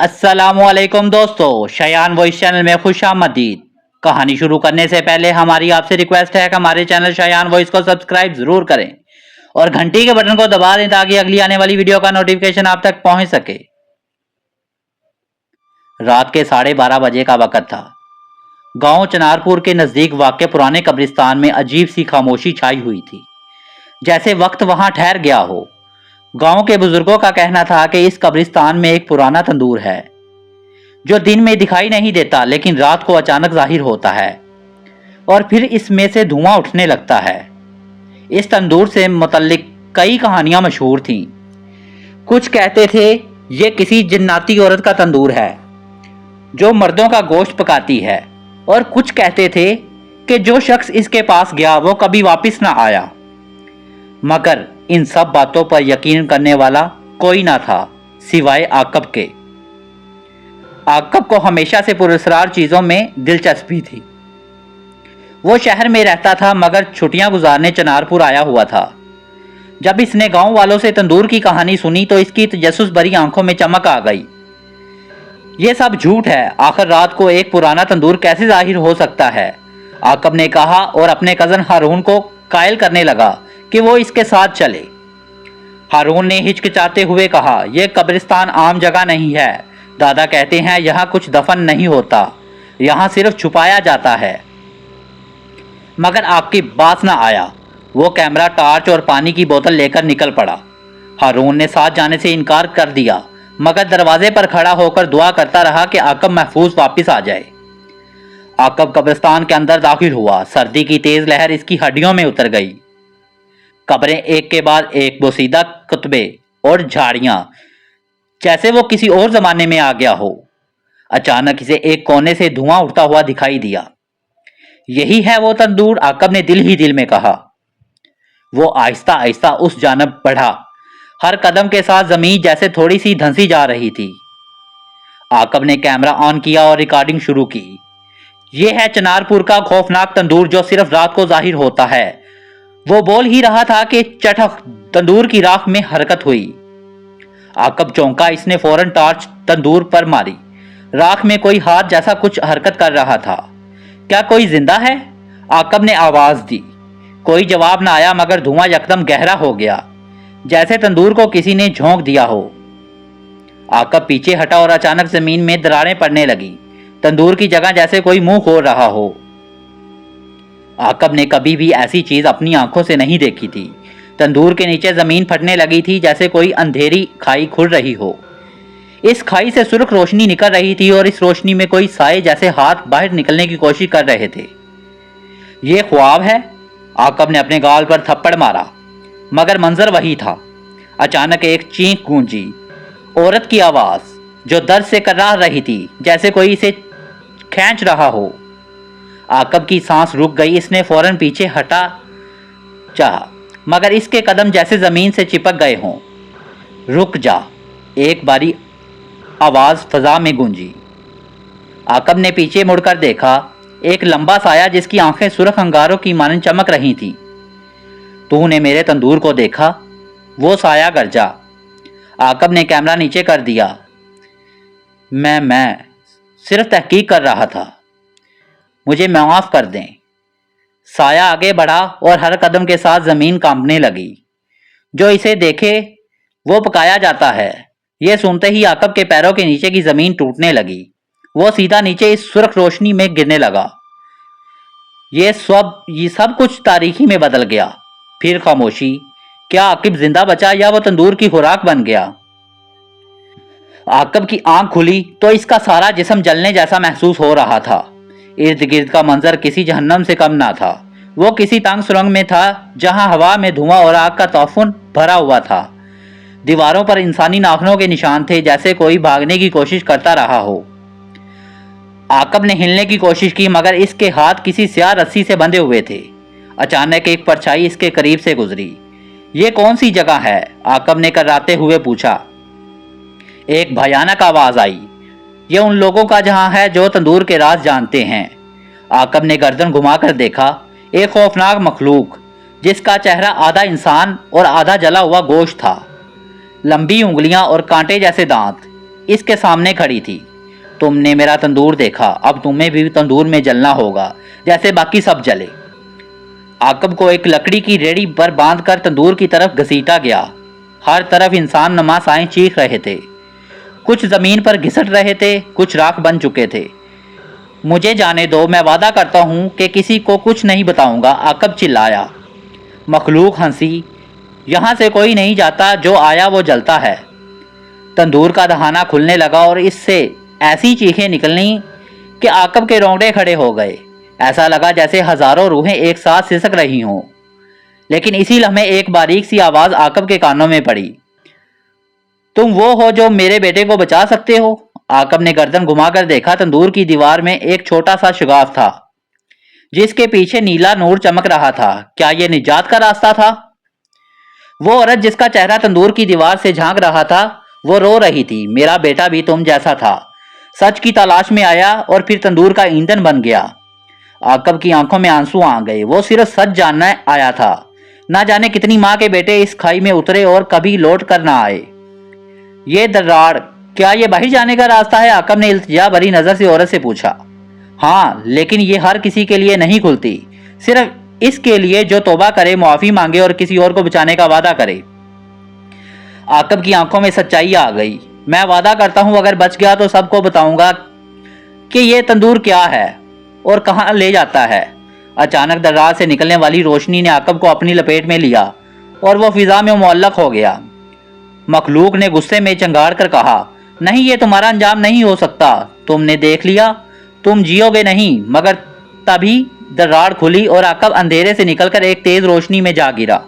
अस्सलाम वालेकुम दोस्तों, शयान वॉइस चैनल में खुश आमदीद। कहानी शुरू करने से पहले हमारी आपसे रिक्वेस्ट है कि हमारे चैनल शयान वॉइस को सब्सक्राइब जरूर करें और घंटी के बटन को दबा दें ताकि अगली आने वाली वीडियो का नोटिफिकेशन आप तक पहुंच सके। रात के 12:30 बजे का वक्त था। गांव चनारपुर के नजदीक वाक़े पुराने कब्रिस्तान में अजीब सी खामोशी छाई हुई थी, जैसे वक्त वहां ठहर गया हो। गांव के बुजुर्गों का कहना था कि इस कब्रिस्तान में एक पुराना तंदूर है जो दिन में दिखाई नहीं देता लेकिन रात को अचानक जाहिर होता है और फिर इसमें से धुआं उठने लगता है। इस तंदूर से मुतल्लिक कई कहानियां मशहूर थीं। कुछ कहते थे ये किसी जिन्नाती औरत का तंदूर है जो मर्दों का गोश्त पकाती है, और कुछ कहते थे कि जो शख्स इसके पास गया वो कभी वापस ना आया। मगर इन सब बातों पर यकीन करने वाला कोई ना था सिवाय आकब के। आकब को हमेशा से पुरस्कार चीजों में दिलचस्पी थी। वो शहर में रहता था मगर छुट्टियां गुजारने चनारपुर आया हुआ था। जब इसने गांव वालों से तंदूर की कहानी सुनी तो इसकी तजस्सुस भरी आंखों में चमक आ गई। ये सब झूठ है, आखिर रात को एक पुराना तंदूर कैसे जाहिर हो सकता है, आकब ने कहा और अपने कजन हारून को कायल करने लगा कि वो इसके साथ चले। हारून ने हिचकिचाते हुए कहा, यह कब्रिस्तान आम जगह नहीं है। दादा कहते हैं यहाँ कुछ दफन नहीं होता, यहाँ सिर्फ छुपाया जाता है। मगर आपकी बात ना आया। वो कैमरा, टार्च और पानी की बोतल लेकर निकल पड़ा। हारून ने साथ जाने से इनकार कर दिया मगर दरवाजे पर खड़ा होकर दुआ करता रहा कि आकब महफूज वापस आ जाए। आकब कब्रिस्तान के अंदर दाखिल हुआ। सर्दी की तेज लहर इसकी हड्डियों में उतर गई। कब्रें एक के बाद एक, बोसीदा कुतबे और झाड़ियां, जैसे वो किसी और जमाने में आ गया हो। अचानक इसे एक कोने से धुआं उठता हुआ दिखाई दिया। यही है वो तंदूर, आकब ने दिल ही दिल में कहा। वो आहिस्ता आहिस्ता उस जानब बढ़ा। हर कदम के साथ जमीन जैसे थोड़ी सी धंसी जा रही थी। आकब ने कैमरा ऑन किया और रिकॉर्डिंग शुरू की। यह है चनारपुर का खौफनाक तंदूर जो सिर्फ रात को जाहिर होता है। वो बोल ही रहा था कि चटक तंदूर की राख में हरकत हुई। आकब चौंका। इसने फौरन टॉर्च तंदूर पर मारी। राख में कोई हाथ जैसा कुछ हरकत कर रहा था। क्या कोई जिंदा है? आकब ने आवाज दी। कोई जवाब ना आया मगर धुआं यकदम गहरा हो गया, जैसे तंदूर को किसी ने झोंक दिया हो। आकब पीछे हटा और अचानक जमीन में दरारें पड़ने लगी। तंदूर की जगह जैसे कोई मुंह खोल रहा हो। आकब ने कभी भी ऐसी चीज अपनी आंखों से नहीं देखी थी। तंदूर के नीचे जमीन फटने लगी थी जैसे कोई अंधेरी खाई खुल रही हो। इस खाई से सुर्ख रोशनी निकल रही थी और इस रोशनी में कोई साए जैसे हाथ बाहर निकलने की कोशिश कर रहे थे। ये ख्वाब है? आकब ने अपने गाल पर थप्पड़ मारा मगर मंजर वही था। अचानक एक चीख गूंजी, औरत की आवाज जो दर्द से कर्राह रही थी, जैसे कोई इसे खींच रहा हो। आकब की सांस रुक गई। इसने फौरन पीछे हटा चाहा मगर इसके कदम जैसे जमीन से चिपक गए हों। रुक जा, एक बारी आवाज फजा में गूंजी। आकब ने पीछे मुड़कर देखा। एक लंबा साया जिसकी आंखें सुर्ख अंगारों की मानन चमक रही थीं। तूने मेरे तंदूर को देखा? वो साया गरजा। आकब ने कैमरा नीचे कर दिया। मैं सिर्फ तहकीक कर रहा था, मुझे माफ कर दें। साया आगे बढ़ा और हर कदम के साथ जमीन कांपने लगी। जो इसे देखे वो पकाया जाता है। यह सुनते ही आकब के पैरों के नीचे की जमीन टूटने लगी। वो सीधा नीचे इस सुर्ख रोशनी में गिरने लगा। ये सब कुछ तारीकी में बदल गया। फिर खामोशी। क्या आकिब जिंदा बचा या वो तंदूर की खुराक बन गया? आकब की आंख खुली तो इसका सारा जिस्म जलने जैसा महसूस हो रहा था। इर्द गिर्द का मंजर किसी जहन्नम से कम ना था। वो किसी तंग सुरंग में था जहां हवा में धुआं और आग का तूफान भरा हुआ था। दीवारों पर इंसानी नाखूनों के निशान थे, जैसे कोई भागने की कोशिश करता रहा हो। आकब ने हिलने की कोशिश की मगर इसके हाथ किसी स्याह रस्सी से बंधे हुए थे। अचानक एक परछाई इसके करीब से गुजरी। ये कौन सी जगह है? आकब ने कर्राते हुए पूछा। एक भयानक आवाज आई। ये उन लोगों का जहां है जो तंदूर के राज जानते हैं। आकब ने गर्दन घुमाकर देखा। एक खौफनाक मखलूक जिसका चेहरा आधा इंसान और आधा जला हुआ गोश्त था। लंबी उंगलियां और कांटे जैसे दांत। اس کے سامنے کھڑی تھی۔ تم نے میرا تندور دیکھا، اب تمہیں بھی تندور میں جلنا ہوگا جیسے باقی سب جلے۔ عاقب کو ایک لکڑی کی ریڑھی پر باندھ کر تندور کی طرف گھسیٹا گیا۔ ہر طرف انسان نما سائیں چیخ رہے تھے، کچھ زمین پر گھسٹ رہے تھے، کچھ راکھ بن چکے تھے۔ مجھے جانے دو، میں وعدہ کرتا ہوں کہ کسی کو کچھ نہیں بتاؤں گا، عاقب چلایا۔ مخلوق ہنسی، یہاں سے کوئی نہیں جاتا، جو آیا وہ جلتا ہے۔ تندور کا دہانہ کھلنے لگا اور اس سے ایسی چیخیں نکلیں کہ عاقب کے رونگٹے کھڑے ہو گئے۔ ایسا لگا جیسے ہزاروں روحیں ایک ساتھ سسک رہی ہوں۔ لیکن اسی لمحے ایک باریک سی آواز عاقب کے کانوں میں پڑی، تم وہ ہو جو میرے بیٹے کو بچا سکتے ہو؟ عاقب نے گردن گھما کر دیکھا، تندور کی دیوار میں ایک چھوٹا سا شگاف تھا جس کے پیچھے نیلا نور چمک رہا تھا۔ کیا یہ نجات کا راستہ تھا؟ وہ عورت جس کا چہرہ تندور کی دیوار سے جھانک رہا تھا، وہ رو رہی تھی، میرا بیٹا بھی تم جیسا تھا، سچ کی تلاش میں آیا اور پھر تندور کا ایندھن بن گیا۔ عاقب کی آنکھوں میں آنسو آ گئے، وہ صرف سچ جاننا آیا تھا۔ نہ جانے کتنی ماں کے بیٹے اس کھائی میں اترے اور کبھی لوٹ کر نہ آئے۔ یہ دراڑ، کیا یہ باہر جانے کا راستہ ہے؟ عاقب نے التجا بھری نظر سے عورت سے پوچھا۔ ہاں، لیکن یہ ہر کسی کے لیے نہیں کھلتی، صرف اس کے لیے جو توبہ کرے، معافی مانگے اور کسی اور کو بچانے کا وعدہ کرے۔ عاقب کی آنکھوں میں سچائی آ گئی۔ میں وعدہ کرتا ہوں اگر بچ گیا تو سب کو بتاؤں گا کہ یہ تندور کیا ہے اور کہاں لے جاتا ہے۔ اچانک دراڑ سے نکلنے والی روشنی نے عاقب کو اپنی لپیٹ میں لیا اور وہ فضا میں معلق ہو گیا۔ مخلوق نے غصے میں چنگاڑ کر کہا، نہیں، یہ تمہارا انجام نہیں ہو سکتا، تم نے دیکھ لیا، تم جیو گے نہیں۔ مگر تبھی دراڑ کھلی اور عاقب اندھیرے سے نکل کر ایک تیز روشنی میں جا گرا۔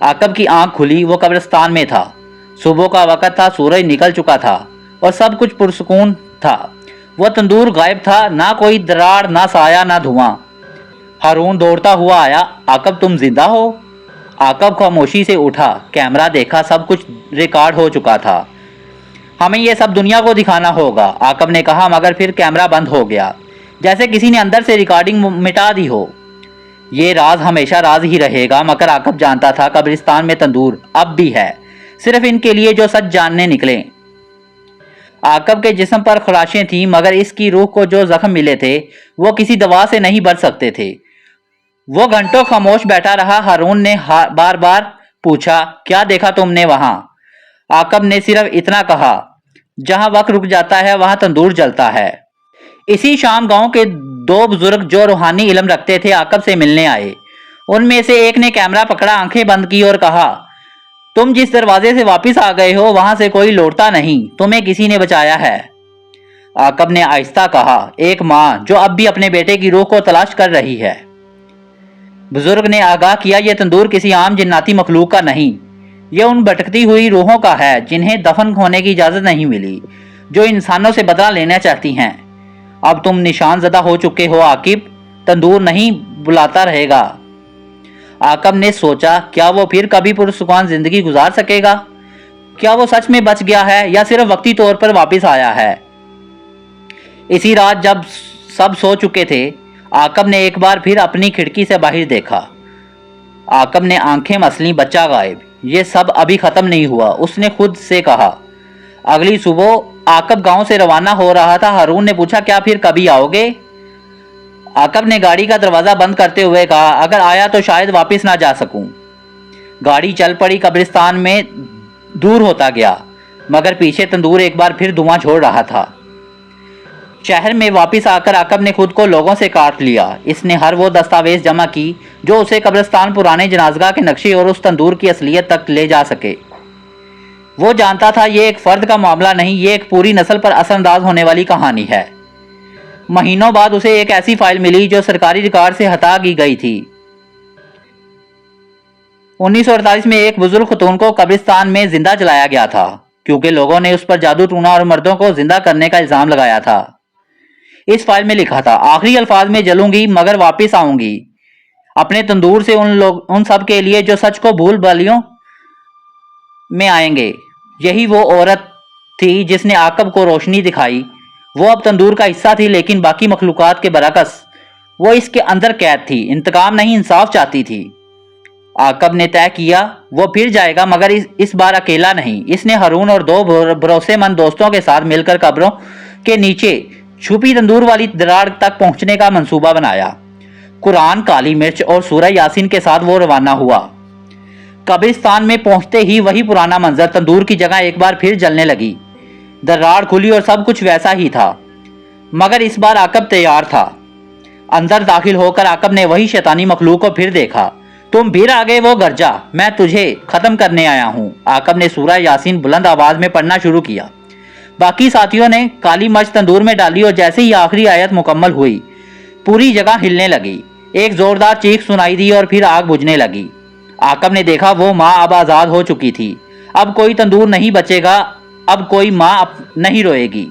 عاقب کی آنکھ کھلی، وہ قبرستان میں تھا۔ صبح کا وقت تھا، سورج نکل چکا تھا اور سب کچھ پرسکون تھا۔ وہ تندور غائب تھا، نہ کوئی دراڑ، نہ سایہ، نہ دھواں۔ ہارون دوڑتا ہوا آیا، عاقب تم زندہ ہو؟ عاقب خاموشی سے اٹھا، کیمرہ دیکھا، سب کچھ ریکارڈ ہو چکا تھا، ہمیں یہ سب دنیا کو دکھانا ہوگا۔ عاقب نے کہا، مگر پھر کیمرہ بند ہو گیا، جیسے کسی نے اندر سے ریکارڈنگ مٹا دی ہو۔ یہ راز ہمیشہ راز ہی رہے گا، مگر عاقب جانتا تھا قبرستان میں تندور اب بھی ہے، صرف ان کے لیے جو سچ جاننے نکلیں۔ عاقب کے جسم پر خراشیں تھیں، مگر اس کی روح کو جو زخم ملے تھے وہ کسی دوا سے نہیں بھر سکتے تھے۔ وہ گھنٹوں خاموش بیٹھا رہا۔ ہارون نے بار بار پوچھا، کیا دیکھا تم نے وہاں؟ عاقب نے صرف اتنا کہا، جہاں وقت رک جاتا ہے وہاں تندور جلتا ہے۔ اسی شام گاؤں کے دو بزرگ جو روحانی علم رکھتے تھے عاقب سے ملنے آئے۔ ان میں سے ایک نے کیمرہ پکڑا، آنکھیں بند کی اور کہا، تم جس دروازے سے واپس آ گئے ہو وہاں سے کوئی لوٹتا نہیں، تمہیں کسی نے بچایا ہے۔ عاقب نے آہستہ کہا، ایک ماں جو اب بھی اپنے بیٹے کی روح کو تلاش کر رہی ہے۔ بزرگ نے آگاہ کیا، یہ تندور کسی عام جناتی مخلوق کا نہیں، یہ ان بھٹکتی ہوئی روحوں کا ہے جنہیں دفن ہونے کی اجازت نہیں ملی، جو انسانوں سے بدلہ لینا چاہتی ہیں۔ اب تم نشان زدہ ہو چکے ہو عاقب، تندور نہیں بلاتا رہے گا۔ عاقب نے سوچا، کیا وہ پھر کبھی پرسکون زندگی گزار سکے گا؟ کیا وہ سچ میں بچ گیا ہے یا صرف وقتی طور پر واپس آیا ہے؟ اسی رات جب سب سو چکے تھے، عاقب نے ایک بار پھر اپنی کھڑکی سے باہر دیکھا۔ عاقب نے آنکھیں مسلیں، بچہ غائب، یہ سب ابھی ختم نہیں ہوا، اس نے خود سے کہا۔ اگلی صبح عاقب گاؤں سے روانہ ہو رہا تھا۔ ہارون نے پوچھا، کیا پھر کبھی آؤ گے؟ عاقب نے گاڑی کا دروازہ بند کرتے ہوئے کہا، اگر آیا تو شاید واپس نہ جا سکوں۔ گاڑی چل پڑی، قبرستان میں دور ہوتا گیا، مگر پیچھے تندور ایک بار پھر دھواں چھوڑ رہا تھا۔ شہر میں واپس آ کر عاقب نے خود کو لوگوں سے کاٹ لیا۔ اس نے ہر وہ دستاویز جمع کی جو اسے قبرستان، پرانے جنازگاہ کے نقشے اور اس تندور کی اصلیت تک لے جا سکے۔ وہ جانتا تھا یہ ایک فرد کا معاملہ نہیں، یہ ایک پوری نسل پر اثر انداز ہونے والی کہانی ہے۔ مہینوں بعد اسے ایک ایسی فائل ملی جو سرکاری ریکارڈ سے ہٹا کی گئی تھی۔ 1948 میں ایک بزرگ خاتون کو قبرستان میں زندہ جلایا گیا تھا کیونکہ لوگوں نے اس پر جادو ٹونا اور مردوں کو زندہ کرنے کا الزام لگایا تھا۔ اس فائل میں لکھا تھا، آخری الفاظ میں جلوں گی مگر واپس آؤں گی اپنے تندور سے ان سب کے لیے جو سچ کو بھول بالیوں میں آئیں گے۔ یہی وہ عورت تھی جس نے عاقب کو روشنی دکھائی۔ وہ اب تندور کا حصہ تھی، لیکن باقی مخلوقات کے برعکس وہ اس کے اندر قید تھی، انتقام نہیں، انصاف چاہتی تھی۔ आकब ने तय किया वो फिर जाएगा, मगर इस बार अकेला नहीं। इसने हारून और दो भरोसेमंद दोस्तों के साथ मिलकर कब्रों के नीचे छुपी तंदूर वाली दरार तक पहुंचने का मंसूबा बनाया। कुरान, काली मिर्च और सूरह यासीन के साथ वो रवाना हुआ। कब्रिस्तान में पहुंचते ही वही पुराना मंजर, तंदूर की जगह एक बार फिर जलने लगी। दरार खुली और सब कुछ वैसा ही था, मगर इस बार आकब तैयार था। अंदर दाखिल होकर आकब ने वही शैतानी मखलूक को फिर देखा। तुम फिर आ गए, वो गरजा, मैं तुझे खत्म करने आया हूँ। आकब ने सूरह यासीन बुलंद आवाज में पढ़ना शुरू किया। बाकी साथियों ने काली मिर्च तंदूर में डाली और जैसे ही आखिरी आयत मुकम्मल हुई, पूरी जगह हिलने लगी। एक जोरदार चीख सुनाई दी और फिर आग बुझने लगी। आकब ने देखा वो माँ अब आजाद हो चुकी थी। अब कोई तंदूर नहीं बचेगा, अब कोई माँ नहीं रोएगी।